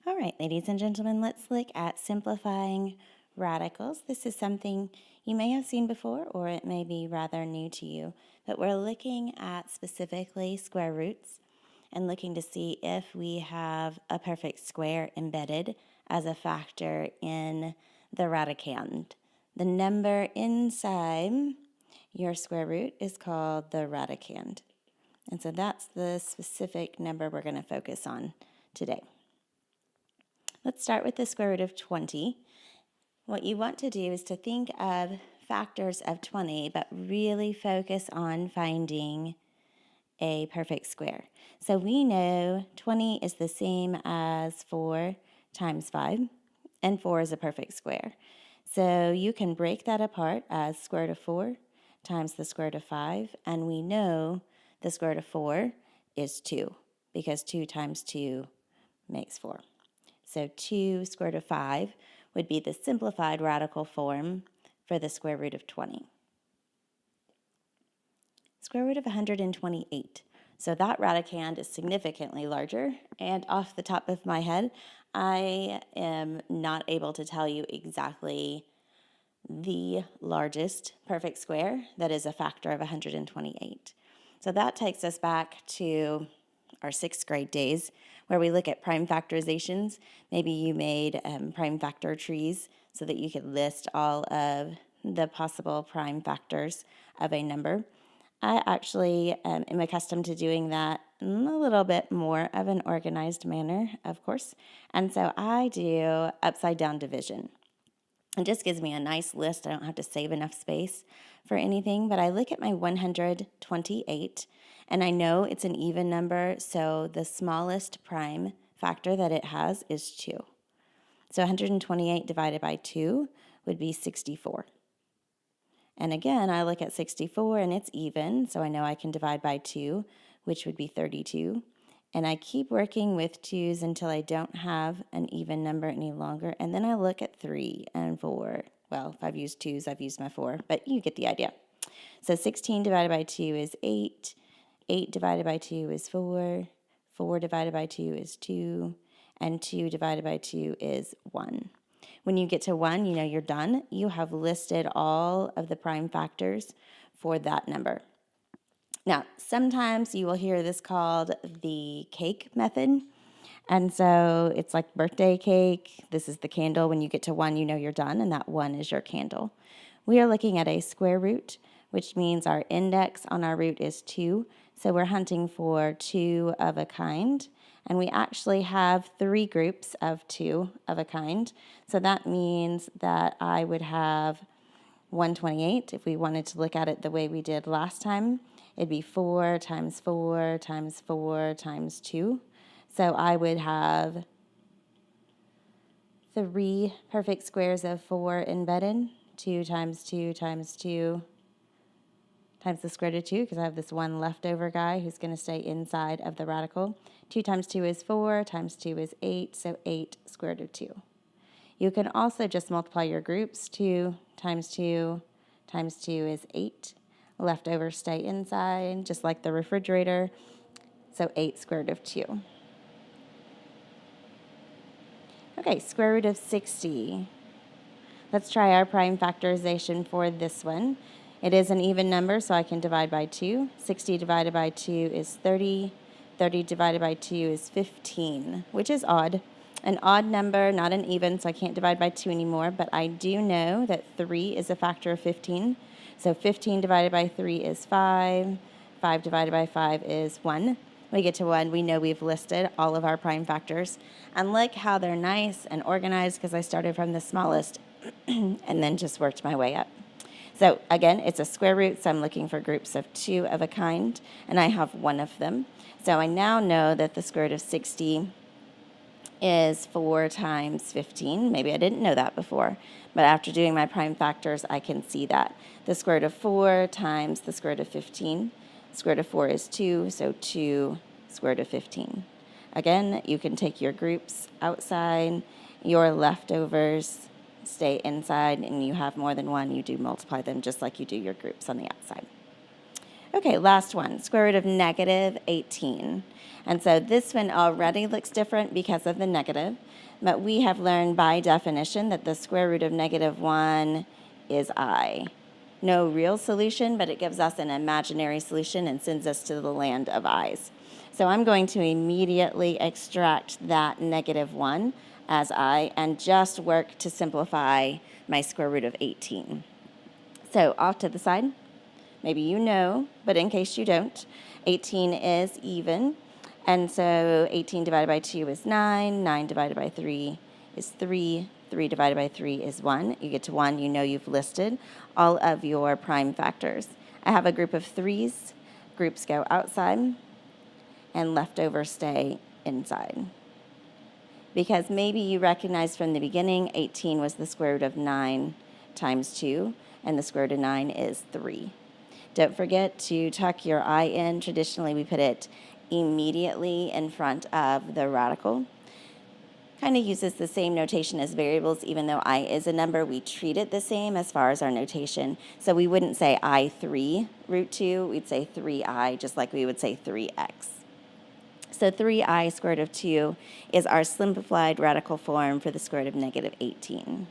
All right, ladies and gentlemen, let's look at simplifying radicals. This is something you may have seen before, or it may be rather new to you, but we're looking at specifically square roots and looking to see if we have a perfect square embedded as a factor in the radicand. The number inside your square root is called the radicand. And so that's the specific number we're going to focus on today. Let's start with the square root of 20. What you want to do is to think of factors of 20, but really focus on finding a perfect square. So we know 20 is the same as 4 times 5, and 4 is a perfect square. So you can break that apart as square root of 4 times the square root of 5, and we know the square root of 4 is 2, because 2 times 2 makes 4. So 2 square root of 5 would be the simplified radical form for the square root of 20. Square root of 128. So that radicand is significantly larger, and off the top of my head, I am not able to tell you exactly the largest perfect square that is a factor of 128. So that takes us back to our 6th grade days where we look at prime factorizations. Maybe you made prime factor trees so that you could list all of the possible prime factors of a number. I actually am accustomed to doing that in a little bit more of an organized manner, of course. And so I do upside down division. It just gives me a nice list. I don't have to save enough space for anything, but I look at my 128, and I know it's an even number, so the smallest prime factor that it has is 2. So 128 divided by 2 would be 64. And again, I look at 64, and it's even, so I know I can divide by 2, which would be 32. And I keep working with 2's until I don't have an even number any longer. And then I look at 3 and 4. Well, if I've used 2's, I've used my 4, but you get the idea. So 16 divided by 2 is 8. 8 divided by 2 is 4. 4 divided by 2 is 2. And 2 divided by 2 is 1. When you get to 1, you know you're done. You have listed all of the prime factors for that number. Now, sometimes you will hear this called the cake method. And so it's like birthday cake. This is the candle. When you get to 1, you know you're done, and that 1 is your candle. We are looking at a square root, which means our index on our root is 2. So we're hunting for 2 of a kind. And we actually have 3 groups of 2 of a kind. So that means that I would have 128. If we wanted to look at it the way we did last time, it'd be 4 times 4 times 4 times 2. So I would have 3 perfect squares of 4 embedded. 2 times 2 times 2 times the square root of 2, because I have this one leftover guy who's going to stay inside of the radical. 2 times 2 is 4, times 2 is 8, so 8 square root of 2. You can also just multiply your groups. 2 times 2 times 2 is 8. Leftovers stay inside, just like the refrigerator. So 8 square root of 2. Okay, square root of 60. Let's try our prime factorization for this one. It is an even number, so I can divide by 2. 60 divided by 2 is 30. 30 divided by 2 is 15, which is odd. An odd number, not an even, so I can't divide by 2 anymore, but I do know that 3 is a factor of 15. So 15 divided by 3 is 5. 5 divided by 5 is 1. We get to 1, we know we've listed all of our prime factors. And look how they're nice and organized, because I started from the smallest and then just worked my way up. So again, it's a square root, so I'm looking for groups of 2 of a kind, and I have 1 of them. So I now know that the square root of 60 is 4 times 15. Maybe I didn't know that before, but after doing my prime factors, I can see that. The square root of 4 times the square root of 15. Square root of 4 is 2, so 2 square root of 15. Again, you can take your groups outside, your leftovers stay inside, and you have more than 1, you do multiply them just like you do your groups on the outside. Okay, last one, square root of negative 18. And so this one already looks different because of the negative, but we have learned by definition that the square root of negative 1 is I. No real solution, but it gives us an imaginary solution and sends us to the land of i's. So I'm going to immediately extract that negative 1 as I and just work to simplify my square root of 18. So off to the side. Maybe you know, but in case you don't, 18 is even. And so 18 divided by 2 is 9. 9 divided by 3 is 3. 3 divided by 3 is 1. You get to 1, you know you've listed all of your prime factors. I have a group of 3s. Groups go outside, and leftovers stay inside. Because maybe you recognized from the beginning 18 was the square root of 9 times 2, and the square root of 9 is 3. Don't forget to tuck your I in. Traditionally, we put it immediately in front of the radical. Kind of uses the same notation as variables. Even though I is a number, we treat it the same as far as our notation. So we wouldn't say I3 root 2. We'd say 3I, just like we would say 3x. So 3I square root of 2 is our simplified radical form for the square root of negative 18.